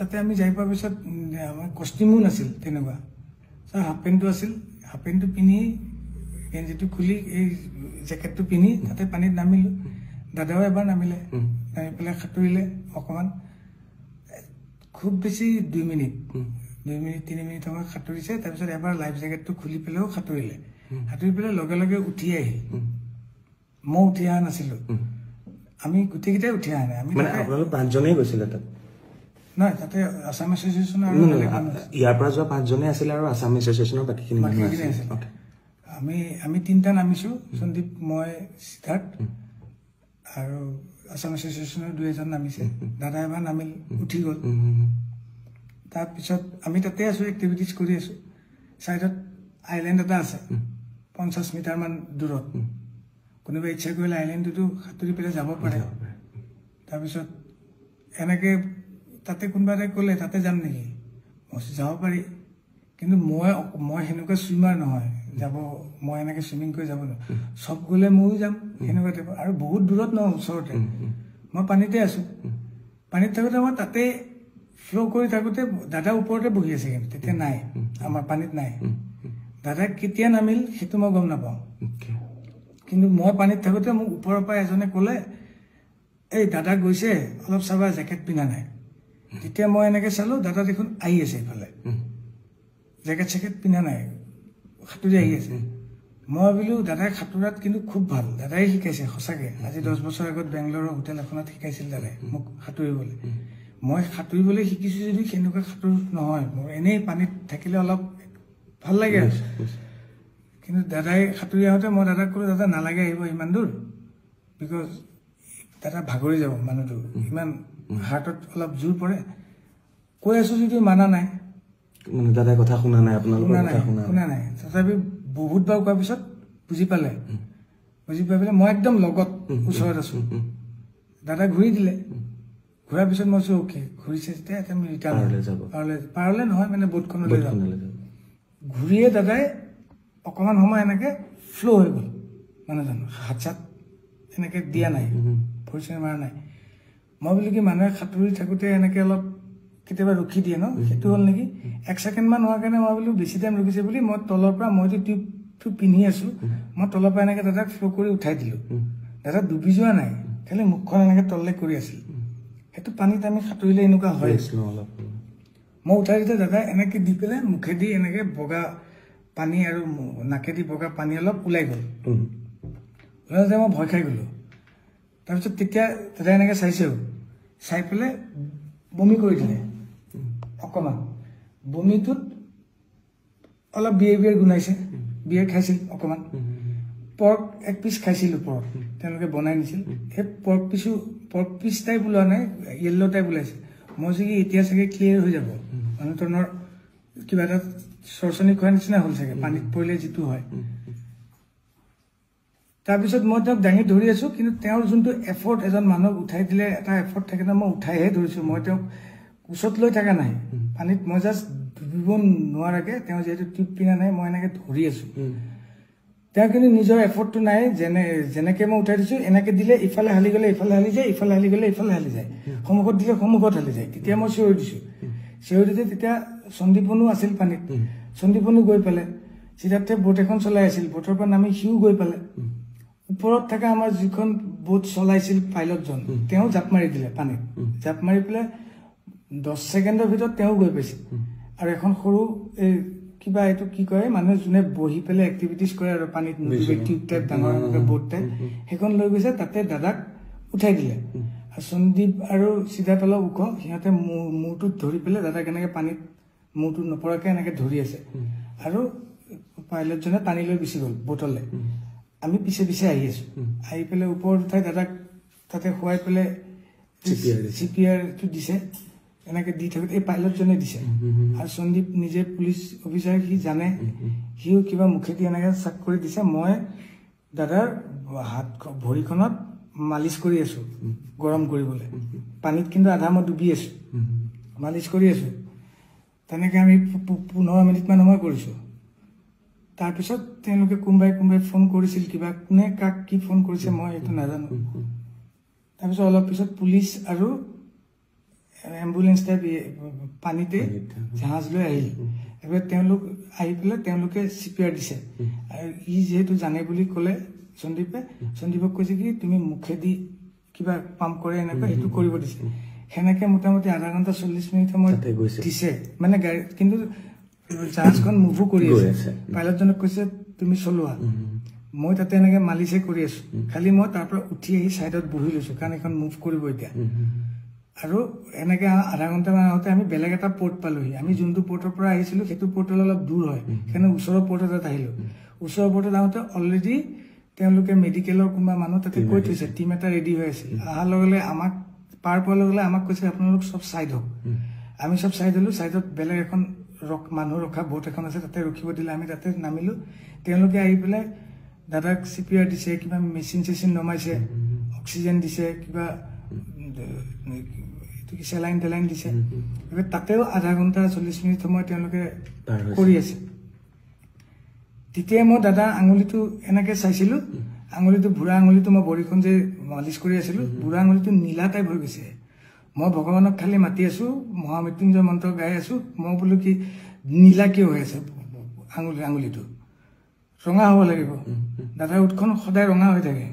তাতে আমি যাই পোৱাৰ পিছত আমাৰ কষ্টিউমো নাছিল তেনেকুৱা হাফ পেণ্টটো আছিল হাফ পেণ্টটো পিন্ধি গেঞ্জিটো খুলি এই জেকেটটো পিন্ধি তাতে পানীত নামিলোঁ দাদাও এবাৰ নামিলে নামি পেলাই সাঁতুৰিলে অকণমান খুব বেছি 2 মিনিট 3 মিনিট সময় সাঁতুৰিছে তাৰপিছত এবাৰ লাইফ জেকেটটো খুলি পেলাইও সাঁতুৰিলে সাঁতুৰি পেলাই লগে লগে উঠি আহিল মই উঠি অহা নাছিলোঁ আমি গোটেইকেইটাই উঠি অহা নাই আমি আপোনালোক 5 জনেই গৈছিলে তাত নহয় তাতে আছাম এছ'চিয়েশ্যন আৰু ইয়াৰ পৰা যোৱা 5 জনে আছিল আৰু আছাম এছ'চিয়েশ্যনৰ বাকীখিনি আছিল আমি 3টা নামিছোঁ সন্দীপ মই সিদ্ধাৰ্থ আৰু আছাম এছ'চিয়েশ্যনৰ 2 নামিছে দাদা এবাৰ নামিল উঠি গ'ল তাৰপিছত আমি তাতে আছোঁ এক্টিভিটিজ কৰি আছোঁ ছাইডত আইলেণ্ড এটা আছে 50 মিটাৰমান দূৰত কোনোবা ইচ্ছা কৰিলে আইলেণ্ডটোতো সাঁতুৰি পেলাই যাব পাৰে তাৰপিছত এনেকৈ তাতে কোনোবা এটাই ক'লে তাতে যাম নেকি মই যাব পাৰি কিন্তু মই সেনেকুৱা ছুইমাৰ নহয় যাব মই এনেকৈ ছুইমিং কৰি যাব নোৱাৰোঁ চব গ'লে ময়ো যাম সেনেকুৱা টাইপ আৰু বহুত দূৰত নহয় ওচৰতে মই পানীতে আছোঁ পানীত থাকোঁতে মই তাতে ফ্ল' কৰি থাকোঁতে দাদা ওপৰতে বহি আছে কিন্তু তেতিয়া নাই আমাৰ পানীত নাই দাদা কেতিয়া নামিল সেইটো মই গম নাপাওঁ কিন্তু মই পানীত থাকোঁতে মোক ওপৰৰ পৰা এজনে ক'লে এই দাদা গৈছে অলপ চাবা জেকেট পিন্ধা নাই তেতিয়া মই এনেকৈ চালোঁ দাদা দেখোন আহি আছে এইফালে জেকেট চেকেট পিন্ধা নাই সাঁতুৰি আহি আছে মই ভাবিলোঁ দাদাই সাঁতোৰাত কিন্তু খুব ভাল দাদাই শিকাইছে সঁচাকৈ আজি 10 বছৰ আগত বেংগলোৰৰ হোটেল এখনত শিকাইছিল দাদাই মোক সাঁতুৰিবলৈ মই সাঁতুৰিবলৈ শিকিছোঁ যদি সেনেকুৱা সাঁতোৰ নহয় মোৰ এনেই পানীত থাকিলে অলপ ভাল লাগে আৰু কিন্তু দাদাই সাঁতুৰি আহোঁতে মই দাদাক ক'লোঁ দাদা নালাগে আহিব ইমান দূৰ বিকজ দাদা ভাগৰি যাব মানুহটো ইমান হাৰ্টত অলপ জোৰ পৰে কৈ আছোঁ যদিও মানা নাই দাদাই কথা শুনা নাই আপোনালোকৰ কথা শুনা নাই তথাপি বহুতবাৰ কোৱাৰ পিছত বুজি পালে বুজি পাই পেলাই মই একদম লগত ওচৰত আছোঁ দাদা ঘূৰি দিলে ঘূৰাৰ পিছত মই কৈছোঁ অ'কে ঘূৰিছে যেতিয়া এতিয়া আমি ৰিটাৰ্ণ পাৰলে নহয় মানে বোটখনলৈ যাম ঘূৰিয়ে দাদাই অকণমান সময় এনেকৈ ফ্ল' হৈ গ'ল মানুহজন হাত চাত এনেকৈ দিয়া নাই ভৰি মাৰা নাই মই বোলো কি মানুহে সাঁতুৰি থাকোঁতে এনেকৈ অলপ কেতিয়াবা ৰখি দিয়ে ন সেইটো হ'ল নেকি 1 ছেকেণ্ডমান হোৱাৰ কাৰণে মই বোলো বেছি টাইম ৰখিছে বুলি মই তলৰ পৰা মইতো টিউবটো পিন্ধি আছোঁ মই তলৰ পৰা এনেকৈ দাদাক ফ্ল' কৰি উঠাই দিলোঁ দাদা ডুবি যোৱা নাই খালি মুখখন এনেকৈ তললৈ কৰি আছিল সেইটো পানীত আমি সাঁতুৰিলে এনেকুৱা হৈ আছিলোঁ অলপ মই উঠাই দিওঁতে দাদা এনেকৈ দি পেলাই মুখেদি এনেকৈ বগা পানী আৰু নাকেদি বগা পানী অলপ ওলাই গ'ল ওলাওঁতে মই ভয় খাই গ'লোঁ তাৰপিছত তেতিয়া দাদা এনেকৈ চাইছেও চাই পেলাই বমি কৰি দিলে অকণমান বমিটোত অলপ বিয়েৰ গোন্ধাইছে বিয়েৰ খাইছিল অকণমান পৰ্ক 1 পিচ খাইছিল ওপৰত তেওঁলোকে বনাই নিছিল সেই পৰ্ক পিচ টাইপ ওলোৱা নাই য়েল্ল' টাইপ ওলাইছে মই চাগে এতিয়া চাগে ক্লিয়াৰ হৈ যাব মানুহজনৰ কিবা এটা চৰচনি খোৱাৰ নিচিনা হ'ল চাগে পানীত পৰিলে যিটো হয় তাৰপিছত মই তেওঁক দাঙি ধৰি আছোঁ কিন্তু তেওঁৰ যোনটো এফৰ্ট এজন মানুহক উঠাই দিলে এটা এফৰ্ট থাকে ন মই উঠাইহে ধৰিছোঁ মই তেওঁক ওচৰত লৈ থকা নাই পানীত মই জাষ্ট ডুবিব নোৱাৰাকৈ তেওঁ যিহেতু টিউব পিন্ধা নাই মই এনেকৈ ধৰি আছোঁ তেওঁ কিন্তু নিজৰ এফৰ্টটো নাই যেনেকৈ মই উঠাই দিছোঁ এনেকৈ দিলে ইফালে হালি গ'লে ইফালে হালি যায় ইফালে হালি গ'লে ইফালে হালি যায় সন্মুখত দিলে সন্মুখত হালি যায় তেতিয়া মই চিঞৰি দিছোঁ চিঞৰি দিওঁতে তেতিয়া সন্দীপনো আছিল পানীত সন্দীপনো গৈ পালে সিদ্ধাৰ্থে বোট এখন চলাই আছিল বোটৰ পৰা নামি সিও গৈ পালে ওপৰত থকা আমাৰ যিখন বোট চলাইছিল পাইলটজন তেওঁ জাপ মাৰি দিলে পানীত জাপ মাৰি পেলাই 10 ছেকেণ্ডৰ ভিতৰত তেওঁ গৈ পাইছিল আৰু এখন সৰু এই কিবা এইটো কি কয় মানুহে যোনে বহি পেলাই এক্টিভিটিজ কৰে আৰু পানীত টিউব টাইপ ডাঙৰ বোট টাইপ সেইখন লৈ গৈছে তাতে দাদাক উঠাই দিলে আৰু সন্দীপ আৰু সিদ্ধাৰ্থ অলপ ওখ সিহঁতে মূৰটোত ধৰি পেলাই দাদাক এনেকৈ পানীত মূৰটো নপৰাকৈ এনেকৈ ধৰি আছে আৰু পাইলটজনে টানি লৈ গুচি গ'ল বোটলৈ আমি পিছে পিছে আহি আছোঁ আহি পেলাই ওপৰত উঠাই দাদাক তাতে শুৱাই পেলাই CPRটো দিছে এনেকৈ দি থাকোঁতে এই পাইলটজনে দিছে আৰু সন্দীপ নিজে পুলিচ অফিচাৰ সি জানে সিও কিবা মুখেদি এনেকৈ চাক কৰি দিছে মই দাদাৰ হাত ভৰিখনত মালিচ কৰি আছোঁ গৰম কৰিবলৈ পানীত কিন্তু আধা মই ডুবি আছোঁ মালিচ কৰি আছোঁ তেনেকৈ আমি 15 মিনিটমান সময় কৰিছোঁ তাৰপিছত তেওঁলোকে কোনোবাই ফোন কৰিছিল কিবা কোনে কাক কি ফোন কৰিছে মই এইটো নাজানো তাৰপিছত অলপ পিছত পুলিচ আৰু এম্বুলেন্স টাইপ পানীতে জাহাজ লৈ আহিল এবাৰ তেওঁলোক আহি পেলাই তেওঁলোকে চিপিআৰ দিছে আৰু ই যেহেতু জানে বুলি ক'লে সন্দীপক কৈছে কি তুমি মুখেদি কিবা পাম্প কৰে এনেকুৱা এইটো কৰিব দিছে সেনেকে মোটামুটি আধা ঘণ্টা 40 মিনিট সময় দিছে মানে গাড়ী কিন্তু জাহাজখন মুভো কৰি আছে পাইলটজনক কৈছে তুমি চলোৱা মই তাতে এনেকে মালিছে কৰি আছো খালি মই তাৰ পৰা উঠি আহি সাইডত বহি লৈছো কাৰণ এখন মুভ কৰিব এতিয়া আৰু এনেকে আধা ঘণ্টা মান আগতে আমি বেলেগ এটা পোৰ্ট পালোহি আমি যোনটো পোৰ্টৰ পৰা আহিছিলো সেইটো পোৰ্টল অলপ দূৰ হয় সেইকাৰণে ওচৰৰ পোৰ্ট এটাত আহিলো ওচৰৰ পোৰ্টত আহোঁতে অলৰেডি তেওঁলোকে মেডিকেলৰ কোনোবা মানুহ তাতে কৈ থৈছে টিম এটা ৰেডি হৈ আছিল অহাৰ লগে লগে আমাক পাৰ পোৱাৰ লগে লগে আমাক কৈছে আপোনালোক চব চাইড হওক আমি চব চাইড হলো চাইডত বেলেগ এখন মানুহ ৰখা বোট এখন আছে তাতে ৰখিব দিলে আমি তাতে নামিলো তেওঁলোকে আহি পেলাই দাদাক চিপিআৰ দিছে কিবা মেচিন চেচিন নমাইছে অক্সিজেন দিছে কিবা চেলাইন টেলাইন দিছে এবাৰ তাতেও আধা ঘণ্টা 40 মিনিট সময় তেওঁলোকে কৰি আছে তেতিয়া মই দাদা আঙুলিটো এনেকে চাইছিলো আঙুলিটো বুঢ়া আঙুলিটো মই বৰিখন যে মালিচ কৰি আছিলো বুঢ়া আঙুলিটো নীলা টাইপ হৈ গৈছে মই ভগৱানক খালি মাতি আছো মহামৃত্যুঞ্জয় মন্ত্ৰ গাই আছো মই বোলো কি নীলা কিয় হৈ আছে আঙুলিটো ৰঙা হ'ব লাগিব দাদাৰ উঠখন সদায় ৰঙা হৈ থাকে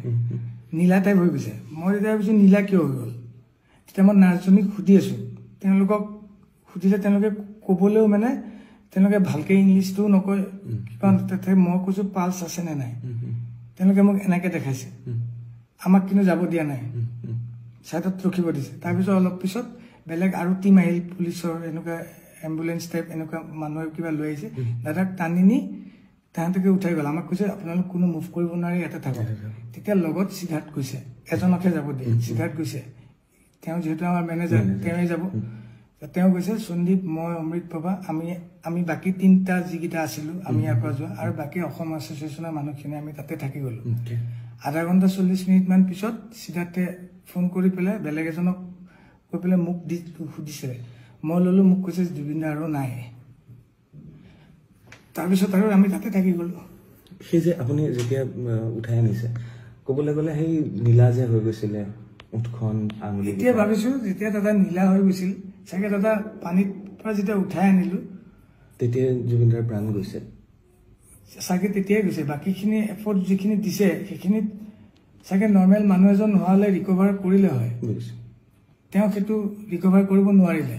নীলা টাইপ হৈ গৈছে মই তেতিয়া ভাবিছো নীলা কিয় হৈ গ'ল তেতিয়া মই নাৰ্ছজনীক সুধি আছো তেওঁলোকক সুধিলে তেওঁলোকে ক'বলৈও মানে তেওঁলোকে ভালকে ইংলিছটো নকয় কিবা তাতে মই কৈছো পালছ আছে নে নাই তেওঁলোকে মোক এনেকে দেখাইছে আমাক কিন্তু যাব দিয়া নাই সাইডত ৰখিব দিছে তাৰপিছত অলপ পিছত বেলেগ আৰু টিম আহিল পুলিচৰ এনেকুৱা এম্বুলেন্স টাইপ এনেকুৱা মানুহ কিবা লৈ আহিছে দাদাক টানি নি তাহাঁতকে উঠাই গ'ল আমাক কৈছে আপোনালোক কোনো মুভ কৰিব নোৱাৰি ইয়াতে থাকক তেতিয়া লগত সিদ্ধাৰ্থ কৈছে এজনকে যাব দিয়ে সিদ্ধাৰ্থ কৈছে তেওঁ যেহেতু আমাৰ মেনেজাৰ তেওঁই যাব তেওঁ কৈছে সন্দীপ মই অমৃত বাবা আমি বাকি তিনটা যিকেইটা আছিলো আমি ইয়াৰ পৰা যোৱা আৰু বাকি অসম এছ'চিয়েশ্যনৰ মানুহখিনি আমি তাতে থাকি গ'লো আধা ঘণ্টা 40 মিনিট মান পিছত সিদ্ধাৰ্থে ফোন কৰি পেলাই বেলেগ এজনক কৈ পেলাই মোক সুধিছে মই ল'লো মোক কৈছে জুবিন আৰু নাই তাৰপিছত আৰু আমি তাতে থাকি গ'লো সেই যে আপুনি যেতিয়া উঠাই আনিছে ক'বলৈ গ'লে সেই নীলা যে হৈ গৈছিলে উঠখন আঙুলি এতিয়া ভাবিছো যেতিয়া দাদা নীলা হৈ গৈছিল চাগে দাদা পানীৰ পৰা যেতিয়া উঠাই আনিলো তেতিয়া জুবিনদাৰ প্ৰাণ গৈছে চাগে তেতিয়াই গৈছে বাকীখিনি এফৰ্ট যিখিনি দিছে সেইখিনি চাগে নৰ্মেল মানুহ এজন নোহোৱালে ৰিকভাৰ কৰিলে হয় তেওঁ সেইটো ৰিকভাৰ কৰিব নোৱাৰিলে